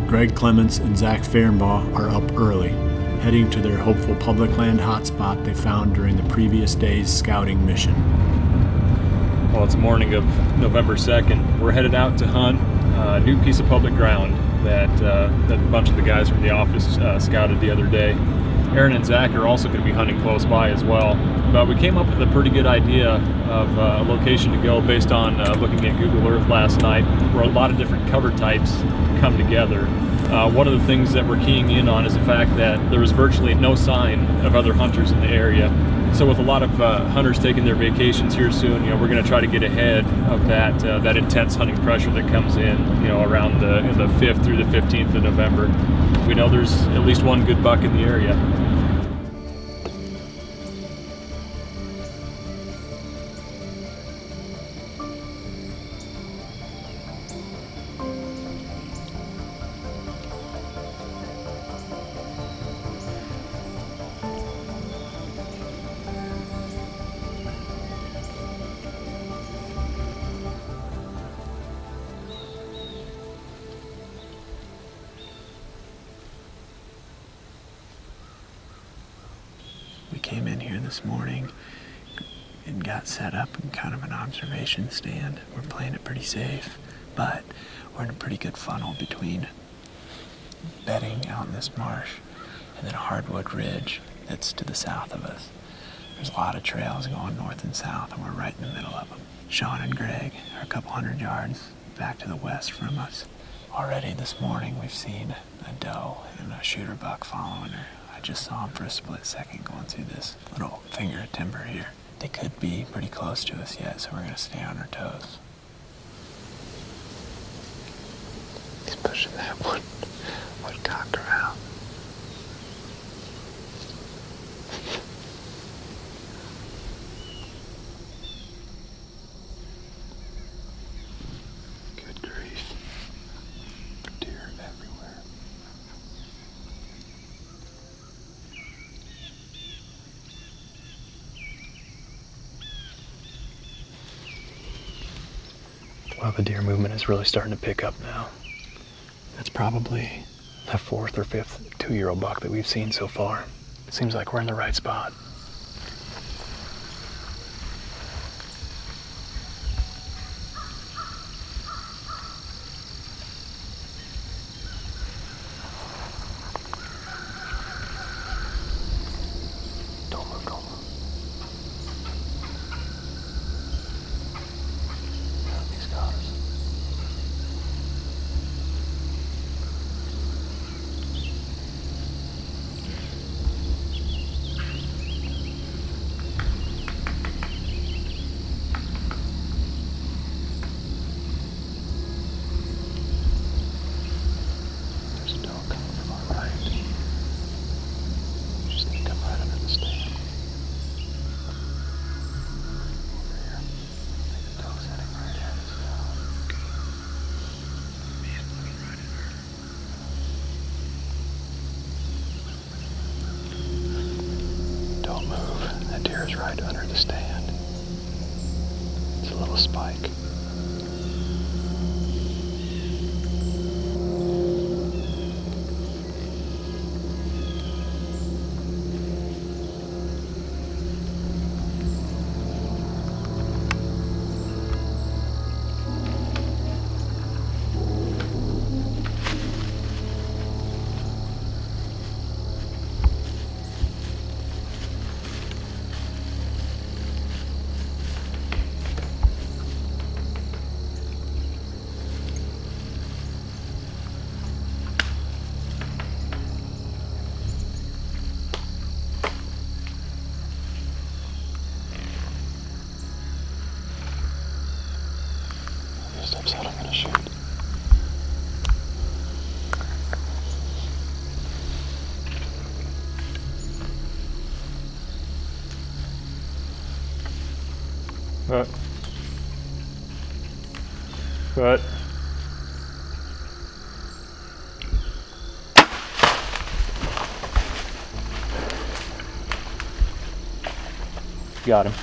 Greg Clements and Zach Fehrenbaugh are up early, heading to their hopeful public land hotspot they found during the previous day's scouting mission. Well, it's the morning of November 2nd. We're headed out to hunt a new piece of public ground that a bunch of the guys from the office scouted the other day. Aaron and Zach are also going to be hunting close by as well. But we came up with a pretty good idea of a location to go based on looking at Google Earth last night, where a lot of different cover types come together. One of the things that we're keying in on is the fact that there was virtually no sign of other hunters in the area. So with a lot of hunters taking their vacations here soon, we're going to try to get ahead of that intense hunting pressure that comes in, around the 5th through the 15th of November. We know there's at least one good buck in the area. We came in here this morning and got set up in kind of an observation stand. We're playing it pretty safe, but we're in a pretty good funnel between bedding out in this marsh and then a hardwood ridge that's to the south of us. There's a lot of trails going north and south, and we're right in the middle of them. Sean and Greg are a couple hundred yards back to the west from us. Already this morning we've seen a doe and a shooter buck following her. I just saw them for a split second going through this little finger of timber here. They could be pretty close to us yet, so we're going to stay on our toes. He's pushing that one cocked around. Good grief. Deer everywhere. Well, the deer movement is really starting to pick up now. That's probably the 4th or 5th 2-year-old buck that we've seen so far. It seems like we're in the right spot. Don't move, don't move. He's got us. There's a dog coming from our right. Just need to come right under the stand. Over here. I think the dog's heading right at us now. Man, looking right at her. Don't move. That deer is right under the stand. It's a little spike. He steps out, I'm gonna shoot. Cut. Got him.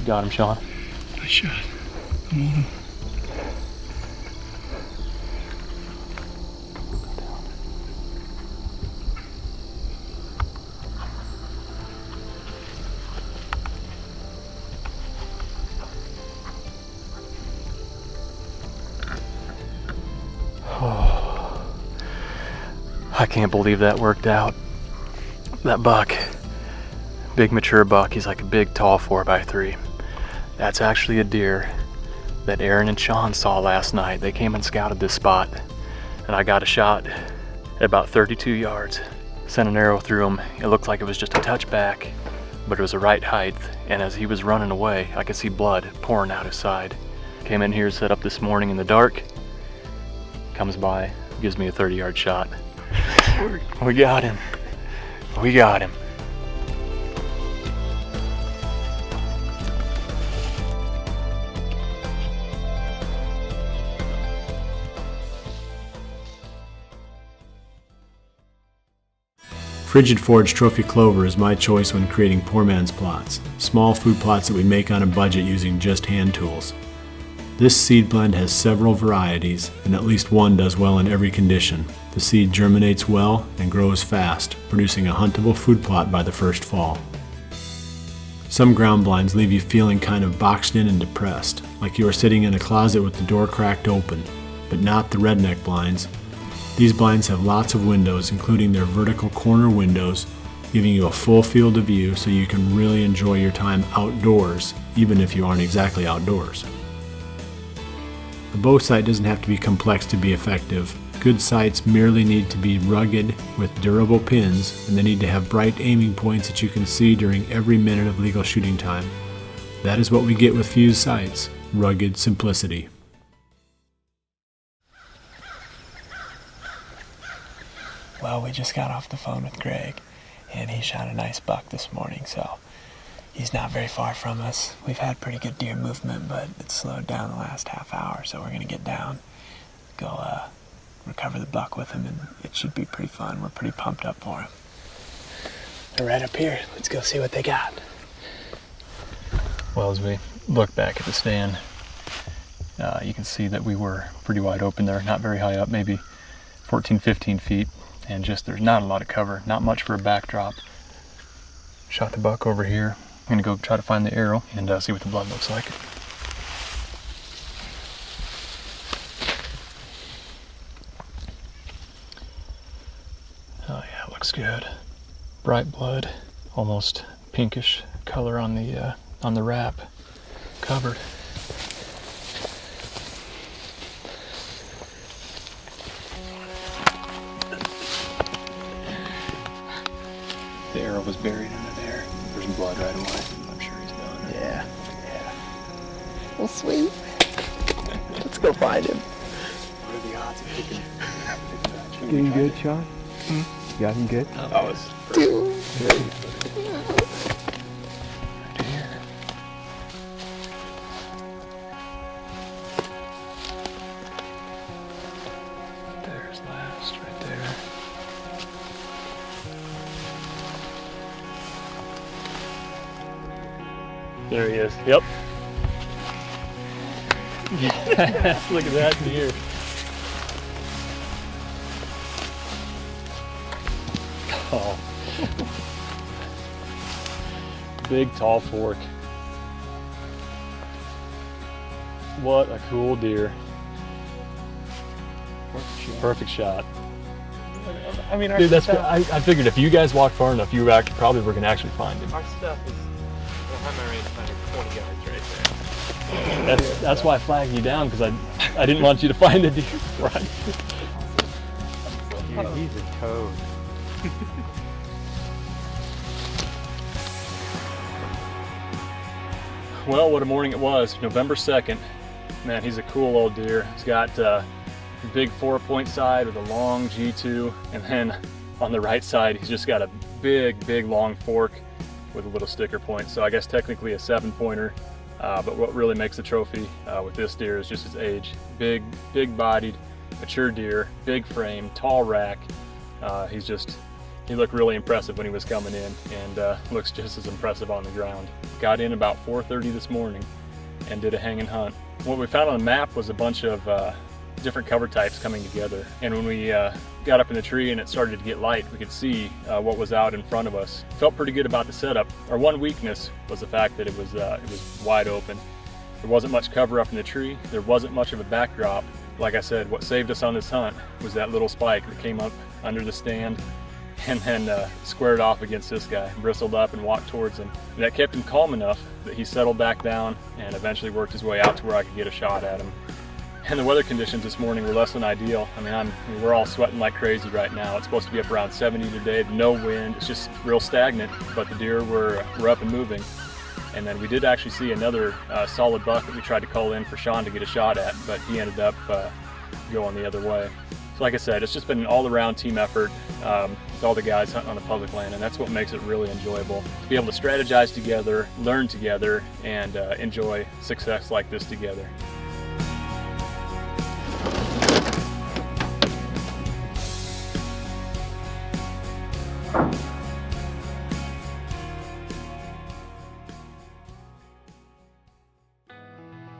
Got him, Sean. Nice shot. I'm on him. I can't believe that worked out. That buck, big mature buck, he's like a big tall 4x3. That's actually a deer that Aaron and Sean saw last night. They came and scouted this spot, and I got a shot at about 32 yards. Sent an arrow through him. It looked like it was just a touch back, but it was the right height, and as he was running away, I could see blood pouring out his side. Came in here, set up this morning in the dark, comes by, gives me a 30-yard shot. We got him. We got him. Frigid Forge Trophy Clover is my choice when creating poor man's plots, small food plots that we make on a budget using just hand tools. This seed blend has several varieties, and at least one does well in every condition. The seed germinates well and grows fast, producing a huntable food plot by the first fall. Some ground blinds leave you feeling kind of boxed in and depressed, like you are sitting in a closet with the door cracked open, but not the redneck blinds. These blinds have lots of windows, including their vertical corner windows, giving you a full field of view so you can really enjoy your time outdoors, even if you aren't exactly outdoors. A bow sight doesn't have to be complex to be effective. Good sights merely need to be rugged with durable pins, and they need to have bright aiming points that you can see during every minute of legal shooting time. That is what we get with Fuse sights, rugged simplicity. Well, we just got off the phone with Greg, and he shot a nice buck this morning, so he's not very far from us. We've had pretty good deer movement, but it's slowed down the last half hour, so we're going to get down, go recover the buck with him, and it should be pretty fun. We're pretty pumped up for him. They're right up here. Let's go see what they got. Well, as we look back at the stand, you can see that we were pretty wide open there, not very high up, maybe 14, 15 feet. And just there's not a lot of cover, not much for a backdrop. Shot the buck over here. I'm gonna go try to find the arrow and see what the blood looks like. Oh yeah, it looks good. Bright blood, almost pinkish color on the wrap, covered. The arrow was buried under there. There's blood right away. I'm sure he's done. Yeah. Well, sweet. Let's go find him. What are the odds of picking? Getting good, Sean? You got him good? That was Dude. right here. There's last right there. There he is. Yep. Yes, look at that deer. Oh. Big tall fork. What a cool deer. Perfect shot. I mean, Dude, that's I figured if you guys walked far enough, you probably were gonna actually find him. our stuff is, how am I range finder? 20 yards right there. That's why I flagged you down, because I didn't want you to find a deer. Right. Dude, he's a toad. Well, what a morning it was. November 2nd. Man, he's a cool old deer. He's got a big 4-point side with a long G2, and then on the right side he's just got a big long fork with a little sticker point. So I guess technically a 7-pointer, but what really makes the trophy with this deer is just his age. Big bodied, mature deer, big frame, tall rack. He looked really impressive when he was coming in, and looks just as impressive on the ground. Got in about 4:30 this morning and did a hang and hunt. What we found on the map was a bunch of different cover types coming together, and when we got up in the tree and it started to get light, we could see what was out in front of us. Felt pretty good about the setup. Our one weakness was the fact that it was wide open. There wasn't much cover up in the tree. There wasn't much of a backdrop. Like I said, what saved us on this hunt was that little spike that came up under the stand, and then squared off against this guy, bristled up and walked towards him. And that kept him calm enough that he settled back down and eventually worked his way out to where I could get a shot at him. And the weather conditions this morning were less than ideal. I mean, we're all sweating like crazy right now. It's supposed to be up around 70 today, no wind, it's just real stagnant, but the deer were up and moving. And then we did actually see another solid buck that we tried to call in for Sean to get a shot at, but he ended up going the other way. So like I said, it's just been an all-around team effort with all the guys hunting on the public land, and that's what makes it really enjoyable. To be able to strategize together, learn together, and enjoy success like this together.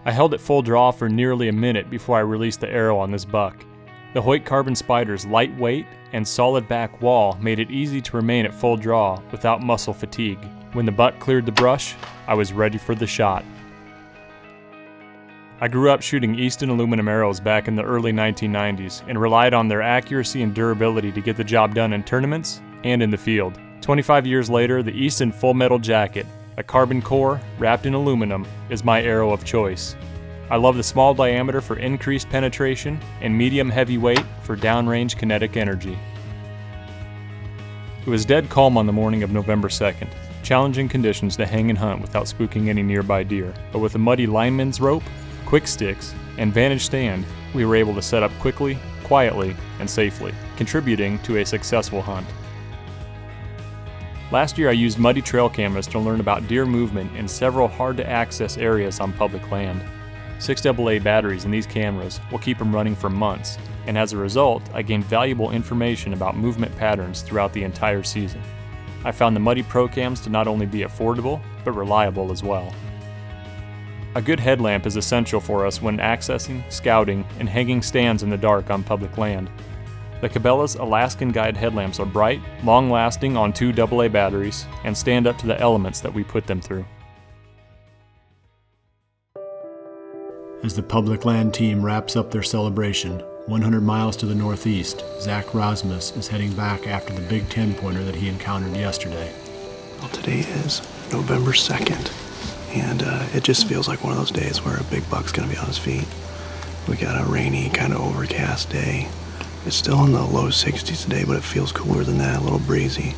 I held it full draw for nearly a minute before I released the arrow on this buck. The Hoyt Carbon Spider's lightweight and solid back wall made it easy to remain at full draw without muscle fatigue. When the buck cleared the brush, I was ready for the shot. I grew up shooting Easton aluminum arrows back in the early 1990s and relied on their accuracy and durability to get the job done in tournaments and in the field. 25 years later, the Easton Full Metal Jacket, a carbon core wrapped in aluminum, is my arrow of choice. I love the small diameter for increased penetration and medium heavy weight for downrange kinetic energy. It was dead calm on the morning of November 2nd. Challenging conditions to hang and hunt without spooking any nearby deer, but with a muddy lineman's rope, quick sticks, and vantage stand, we were able to set up quickly, quietly, and safely, contributing to a successful hunt. Last year I used muddy trail cameras to learn about deer movement in several hard-to-access areas on public land. 6 AA batteries in these cameras will keep them running for months, and as a result, I gained valuable information about movement patterns throughout the entire season. I found the Muddy Pro Cams to not only be affordable, but reliable as well. A good headlamp is essential for us when accessing, scouting, and hanging stands in the dark on public land. The Cabela's Alaskan Guide headlamps are bright, long-lasting on 2 AA batteries, and stand up to the elements that we put them through. As the public land team wraps up their celebration, 100 miles to the northeast, Zach Rozmus is heading back after the big 10-pointer that he encountered yesterday. Well, today is November 2nd, and it just feels like one of those days where a big buck's going to be on his feet. We got a rainy, kind of overcast day. It's still in the low 60s today, but it feels cooler than that, a little breezy.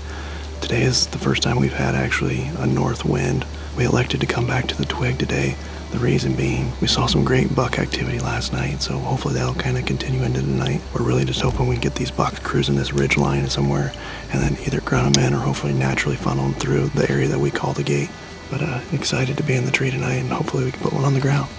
Today is the first time we've had actually a north wind. We elected to come back to the twig today. The reason being, we saw some great buck activity last night, so hopefully that'll kind of continue into tonight. We're really just hoping we get these bucks cruising this ridge line somewhere, and then either ground them in or hopefully naturally funnel them through the area that we call the gate. But excited to be in the tree tonight, and hopefully we can put one on the ground.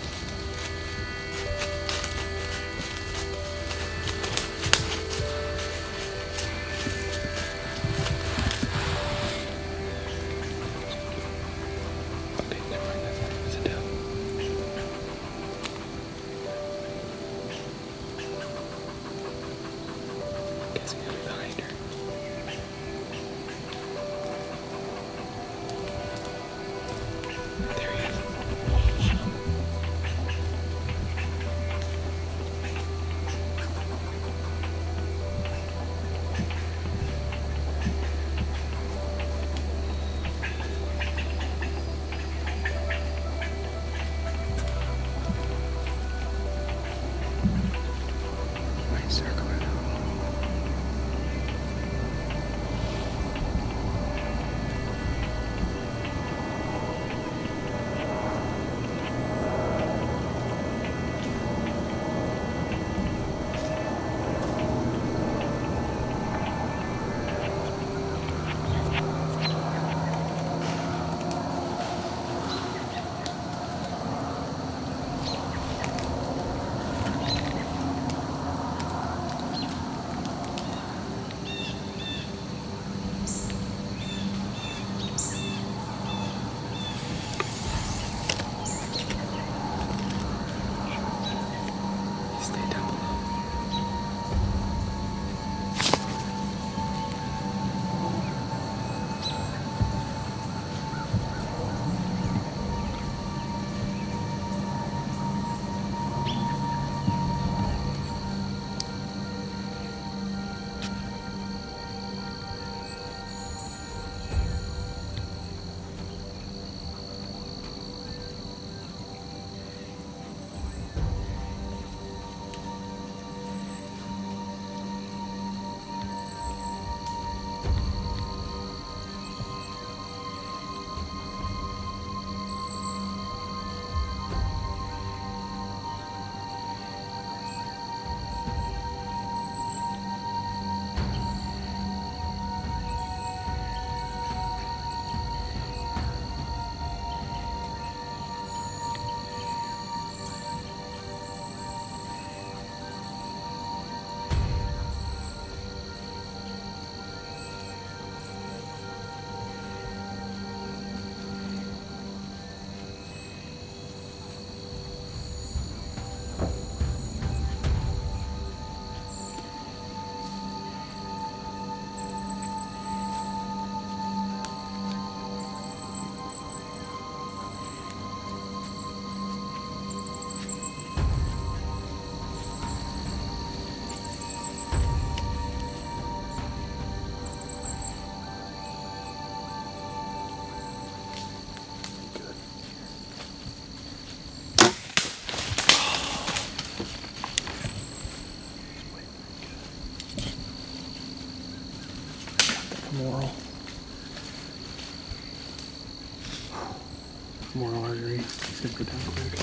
artery. He's gonna go down quick.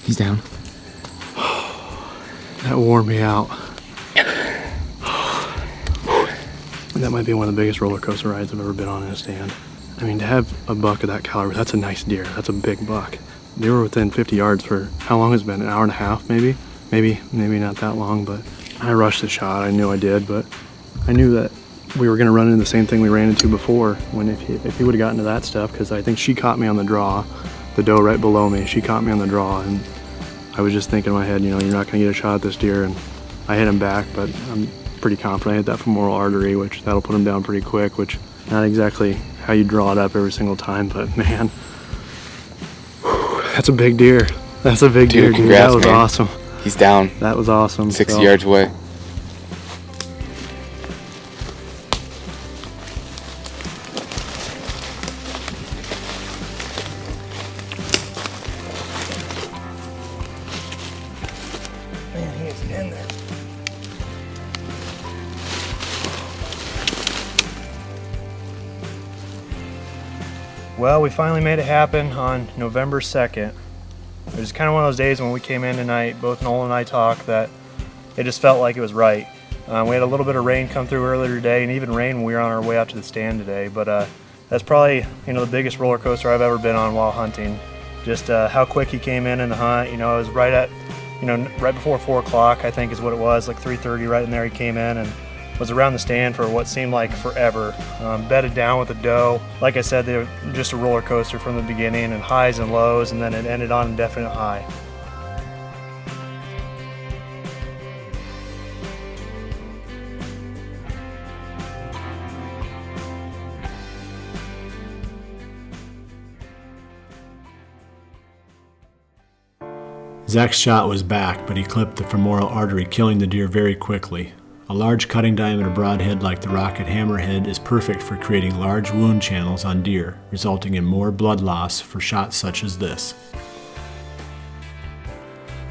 He's down. That wore me out. That might be one of the biggest roller coaster rides I've ever been on in a stand. I mean, to have a buck of that caliber, that's a nice deer. That's a big buck. They were within 50 yards for how long has it been? An hour and a half, maybe? Maybe not that long, but I rushed the shot. I knew I did, but I knew that we were going to run into the same thing we ran into before when if he would have gotten to that stuff, because I think she caught me on the draw, the doe right below me. She caught me on the draw, and I was just thinking in my head, you know, you're not going to get a shot at this deer, and I hit him back, but I'm pretty confident I hit that femoral artery, which that'll put him down pretty quick, which not exactly how you draw it up every single time, but man, that's a big deer. That's a big deer, dude. Congrats, that was man. awesome. He's down. That was awesome. 60 yards away. Man, he is in there. Well, we finally made it happen on November 2nd. It was kind of one of those days when we came in tonight, both Nolan and I talked, that it just felt like it was right. We had a little bit of rain come through earlier today, and even rain when we were on our way out to the stand today, but that's probably, you know, the biggest roller coaster I've ever been on while hunting. Just how quick he came in the hunt. You know, it was right at, you know, right before 4 o'clock, I think is what it was, like 3:30, right in there he came in and was around the stand for what seemed like forever. Bedded down with a doe. Like I said, they were just a roller coaster from the beginning, and highs and lows, and then it ended on a definite high. Zach's shot was back, but he clipped the femoral artery, killing the deer very quickly. A large cutting diameter broadhead like the rocket hammerhead is perfect for creating large wound channels on deer, resulting in more blood loss for shots such as this.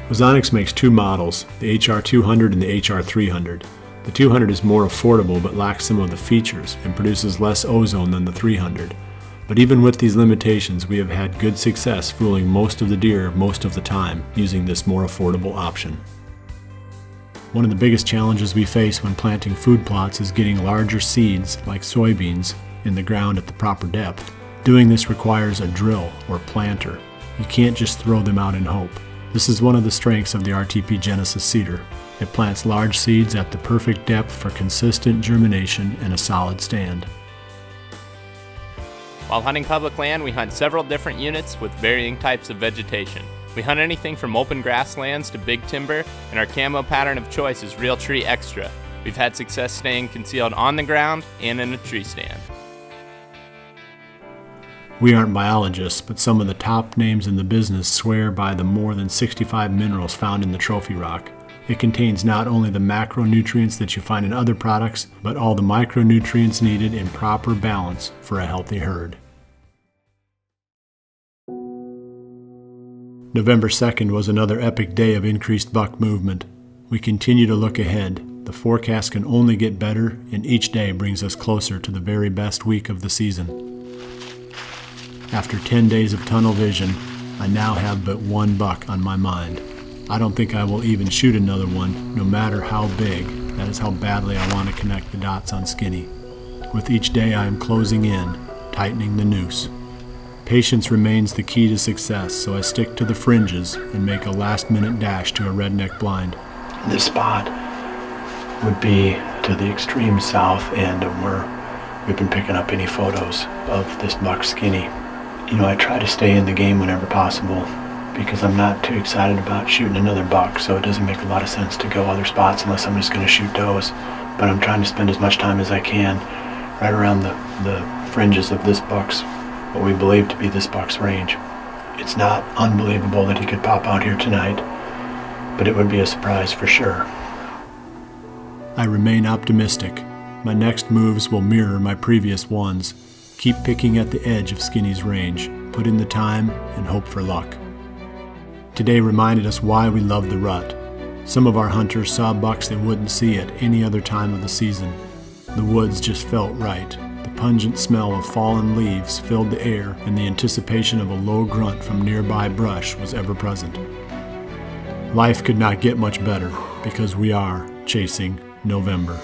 Ozonics makes two models, the HR200 and the HR300. The 200 is more affordable but lacks some of the features and produces less ozone than the 300. But even with these limitations, we have had good success fooling most of the deer most of the time using this more affordable option. One of the biggest challenges we face when planting food plots is getting larger seeds, like soybeans, in the ground at the proper depth. Doing this requires a drill or planter. You can't just throw them out in hope. This is one of the strengths of the RTP Genesis seeder. It plants large seeds at the perfect depth for consistent germination and a solid stand. While hunting public land, we hunt several different units with varying types of vegetation. We hunt anything from open grasslands to big timber, and our camo pattern of choice is Real Tree Extra. We've had success staying concealed on the ground and in a tree stand. We aren't biologists, but some of the top names in the business swear by the more than 65 minerals found in the trophy rock. It contains not only the macronutrients that you find in other products, but all the micronutrients needed in proper balance for a healthy herd. November 2nd was another epic day of increased buck movement. We continue to look ahead. The forecast can only get better, and each day brings us closer to the very best week of the season. After 10 days of tunnel vision, I now have but one buck on my mind. I don't think I will even shoot another one, no matter how big. That is how badly I want to connect the dots on Skinny. With each day I am closing in, tightening the noose. Patience remains the key to success, so I stick to the fringes and make a last-minute dash to a redneck blind. This spot would be to the extreme south end of where we've been picking up any photos of this buck Skinny. You know, I try to stay in the game whenever possible because I'm not too excited about shooting another buck, so it doesn't make a lot of sense to go other spots unless I'm just going to shoot does. But I'm trying to spend as much time as I can right around the fringes of this buck's, what we believe to be this buck's range. It's not unbelievable that he could pop out here tonight, but it would be a surprise for sure. I remain optimistic. My next moves will mirror my previous ones. Keep picking at the edge of Skinny's range, put in the time, and hope for luck. Today reminded us why we love the rut. Some of our hunters saw bucks they wouldn't see at any other time of the season. The woods just felt right. The pungent smell of fallen leaves filled the air, and the anticipation of a low grunt from nearby brush was ever present. Life could not get much better because we are chasing November.